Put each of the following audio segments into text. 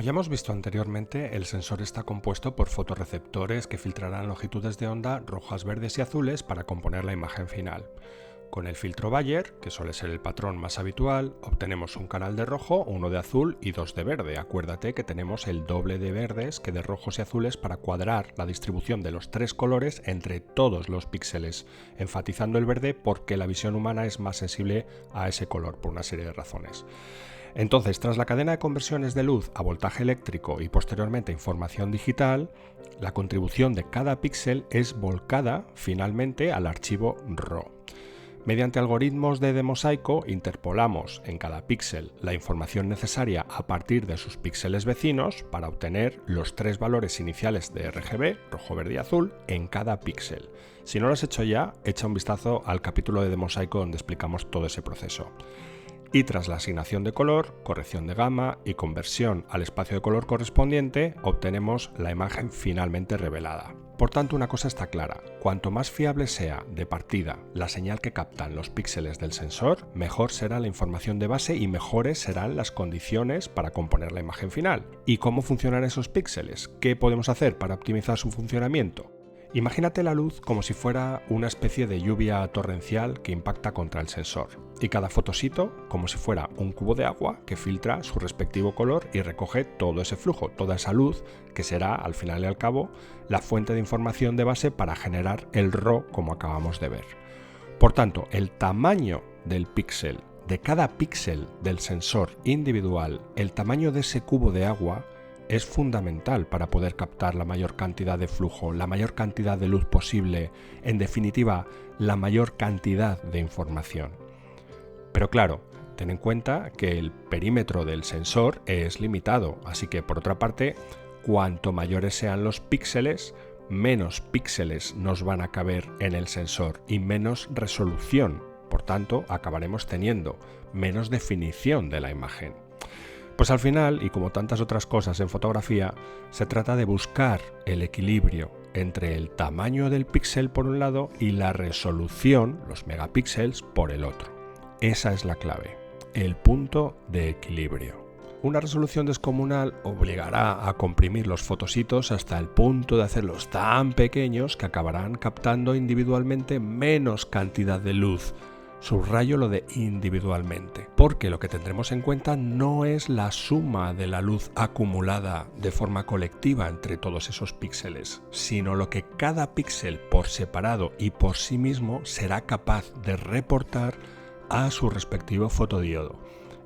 ya hemos visto anteriormente, el sensor está compuesto por fotorreceptores que filtrarán longitudes de onda rojas, verdes y azules para componer la imagen final. Con el filtro Bayer, que suele ser el patrón más habitual, obtenemos un canal de rojo, uno de azul y dos de verde. Acuérdate que tenemos el doble de verdes que de rojos y azules para cuadrar la distribución de los tres colores entre todos los píxeles, enfatizando el verde porque la visión humana es más sensible a ese color por una serie de razones. Entonces, tras la cadena de conversiones de luz a voltaje eléctrico y posteriormente información digital, la contribución de cada píxel es volcada finalmente al archivo RAW. Mediante algoritmos de mosaico interpolamos en cada píxel la información necesaria a partir de sus píxeles vecinos para obtener los tres valores iniciales de RGB, rojo, verde y azul, en cada píxel. Si no lo has hecho ya, echa un vistazo al capítulo de mosaico donde explicamos todo ese proceso. Y tras la asignación de color, corrección de gama y conversión al espacio de color correspondiente, obtenemos la imagen finalmente revelada. Por tanto, una cosa está clara: cuanto más fiable sea de partida la señal que captan los píxeles del sensor, mejor será la información de base y mejores serán las condiciones para componer la imagen final. ¿Y cómo funcionan esos píxeles? ¿Qué podemos hacer para optimizar su funcionamiento? Imagínate la luz como si fuera una especie de lluvia torrencial que impacta contra el sensor, y cada fotosito como si fuera un cubo de agua que filtra su respectivo color y recoge todo ese flujo, toda esa luz que será, al final y al cabo, la fuente de información de base para generar el RAW como acabamos de ver. Por tanto, el tamaño del píxel, de cada píxel del sensor individual, el tamaño de ese cubo de agua, es fundamental para poder captar la mayor cantidad de flujo, la mayor cantidad de luz posible, en definitiva, la mayor cantidad de información. Pero claro, ten en cuenta que el perímetro del sensor es limitado, así que por otra parte, cuanto mayores sean los píxeles, menos píxeles nos van a caber en el sensor y menos resolución. Por tanto, acabaremos teniendo menos definición de la imagen. Pues al final, y como tantas otras cosas en fotografía, se trata de buscar el equilibrio entre el tamaño del píxel por un lado y la resolución, los megapíxeles, por el otro. Esa es la clave, el punto de equilibrio. Una resolución descomunal obligará a comprimir los fotositos hasta el punto de hacerlos tan pequeños que acabarán captando individualmente menos cantidad de luz. Subrayo lo de individualmente, porque lo que tendremos en cuenta no es la suma de la luz acumulada de forma colectiva entre todos esos píxeles, sino lo que cada píxel por separado y por sí mismo será capaz de reportar a su respectivo fotodiodo.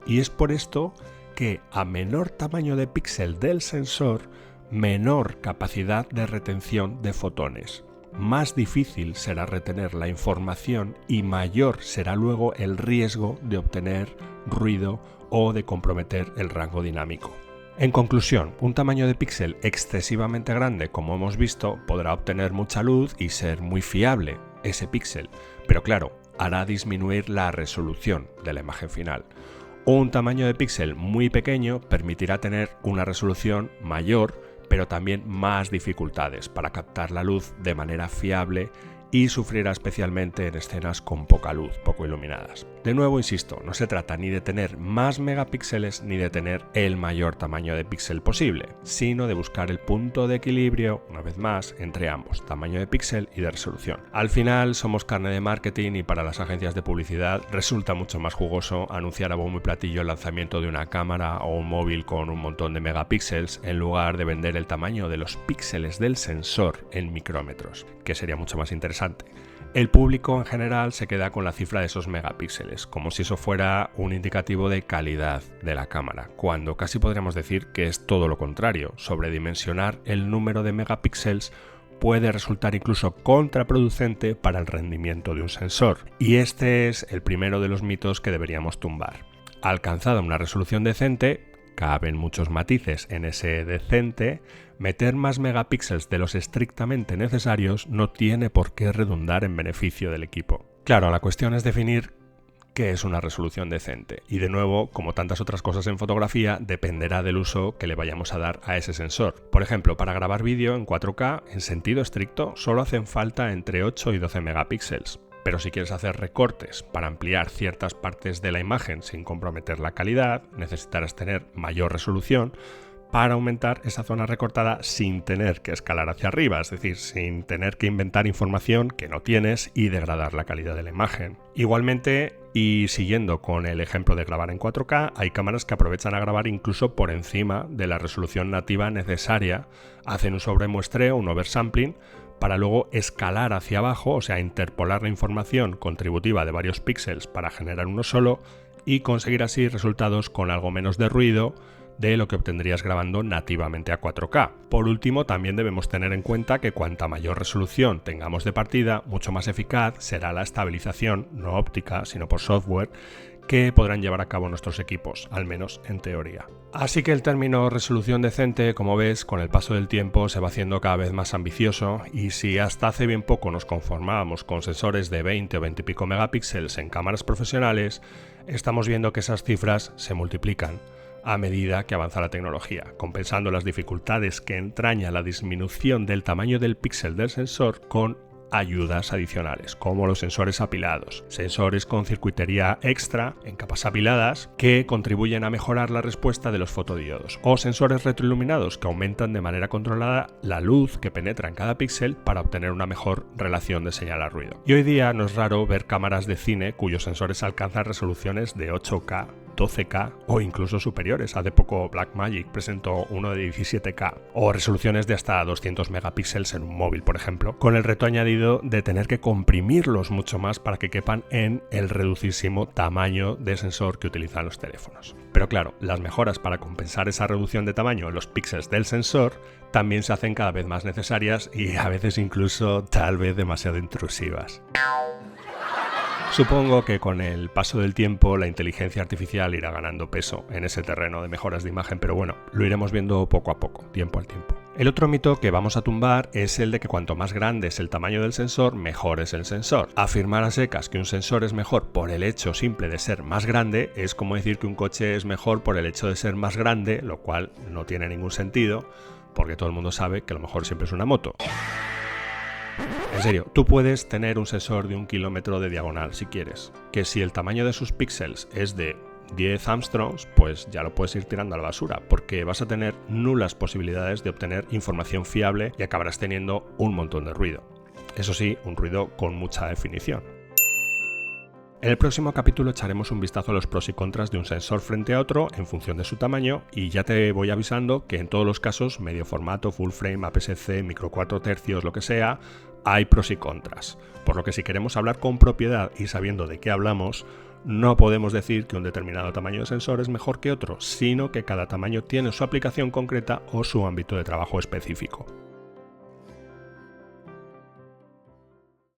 Y es por esto que a menor tamaño de píxel del sensor, menor capacidad de retención de fotones. Más difícil será retener la información y mayor será luego el riesgo de obtener ruido o de comprometer el rango dinámico. En conclusión, un tamaño de píxel excesivamente grande, como hemos visto, podrá obtener mucha luz y ser muy fiable ese píxel, pero claro, hará disminuir la resolución de la imagen final. Un tamaño de píxel muy pequeño permitirá tener una resolución mayor, pero también más dificultades para captar la luz de manera fiable y sufrirá especialmente en escenas con poca luz, poco iluminadas. De nuevo, insisto, no se trata ni de tener más megapíxeles ni de tener el mayor tamaño de píxel posible, sino de buscar el punto de equilibrio, una vez más, entre ambos, tamaño de píxel y de resolución. Al final somos carne de marketing y para las agencias de publicidad resulta mucho más jugoso anunciar a bombo y platillo el lanzamiento de una cámara o un móvil con un montón de megapíxeles en lugar de vender el tamaño de los píxeles del sensor en micrómetros, que sería mucho más interesante. El público en general se queda con la cifra de esos megapíxeles, como si eso fuera un indicativo de calidad de la cámara, cuando casi podríamos decir que es todo lo contrario. Sobredimensionar el número de megapíxeles puede resultar incluso contraproducente para el rendimiento de un sensor. Y este es el primero de los mitos que deberíamos tumbar. Alcanzada una resolución decente, caben muchos matices en ese decente, meter más megapíxeles de los estrictamente necesarios no tiene por qué redundar en beneficio del equipo. Claro, la cuestión es definir qué es una resolución decente y de nuevo, como tantas otras cosas en fotografía, dependerá del uso que le vayamos a dar a ese sensor. Por ejemplo, para grabar vídeo en 4K, en sentido estricto, solo hacen falta entre 8 y 12 megapíxeles. Pero si quieres hacer recortes para ampliar ciertas partes de la imagen sin comprometer la calidad, necesitarás tener mayor resolución, para aumentar esa zona recortada sin tener que escalar hacia arriba, es decir, sin tener que inventar información que no tienes y degradar la calidad de la imagen. Igualmente, y siguiendo con el ejemplo de grabar en 4K, hay cámaras que aprovechan a grabar incluso por encima de la resolución nativa necesaria, hacen un sobremuestreo, un oversampling, para luego escalar hacia abajo, o sea, interpolar la información contributiva de varios píxeles para generar uno solo y conseguir así resultados con algo menos de ruido de lo que obtendrías grabando nativamente a 4K. Por último, también debemos tener en cuenta que cuanta mayor resolución tengamos de partida, mucho más eficaz será la estabilización, no óptica, sino por software, que podrán llevar a cabo nuestros equipos, al menos en teoría. Así que el término resolución decente, como ves, con el paso del tiempo se va haciendo cada vez más ambicioso, y si hasta hace bien poco nos conformábamos con sensores de 20 o 20 y pico megapíxeles en cámaras profesionales, estamos viendo que esas cifras se multiplican a medida que avanza la tecnología, compensando las dificultades que entraña la disminución del tamaño del píxel del sensor con ayudas adicionales, como los sensores apilados, sensores con circuitería extra en capas apiladas que contribuyen a mejorar la respuesta de los fotodiodos, o sensores retroiluminados que aumentan de manera controlada la luz que penetra en cada píxel para obtener una mejor relación de señal a ruido. Y hoy día no es raro ver cámaras de cine cuyos sensores alcanzan resoluciones de 8K, 12K o incluso superiores. Hace poco Blackmagic presentó uno de 17K, o resoluciones de hasta 200 megapíxeles en un móvil, por ejemplo, con el reto añadido de tener que comprimirlos mucho más para que quepan en el reducísimo tamaño de sensor que utilizan los teléfonos. Pero claro, las mejoras para compensar esa reducción de tamaño en los píxeles del sensor también se hacen cada vez más necesarias y a veces incluso tal vez demasiado intrusivas. Supongo que con el paso del tiempo la inteligencia artificial irá ganando peso en ese terreno de mejoras de imagen, pero bueno, lo iremos viendo poco a poco, tiempo al tiempo. El otro mito que vamos a tumbar es el de que cuanto más grande es el tamaño del sensor, mejor es el sensor. Afirmar a secas que un sensor es mejor por el hecho simple de ser más grande es como decir que un coche es mejor por el hecho de ser más grande, lo cual no tiene ningún sentido, porque todo el mundo sabe que lo mejor siempre es una moto. En serio, tú puedes tener un sensor de 1 kilómetro de diagonal si quieres, que si el tamaño de sus píxeles es de 10 Armstrongs, pues ya lo puedes ir tirando a la basura, porque vas a tener nulas posibilidades de obtener información fiable y acabarás teniendo un montón de ruido. Eso sí, un ruido con mucha definición. En el próximo capítulo echaremos un vistazo a los pros y contras de un sensor frente a otro en función de su tamaño, y ya te voy avisando que en todos los casos, medio formato, full frame, APS-C, micro 4 tercios, lo que sea, hay pros y contras. Por lo que si queremos hablar con propiedad y sabiendo de qué hablamos, no podemos decir que un determinado tamaño de sensor es mejor que otro, sino que cada tamaño tiene su aplicación concreta o su ámbito de trabajo específico.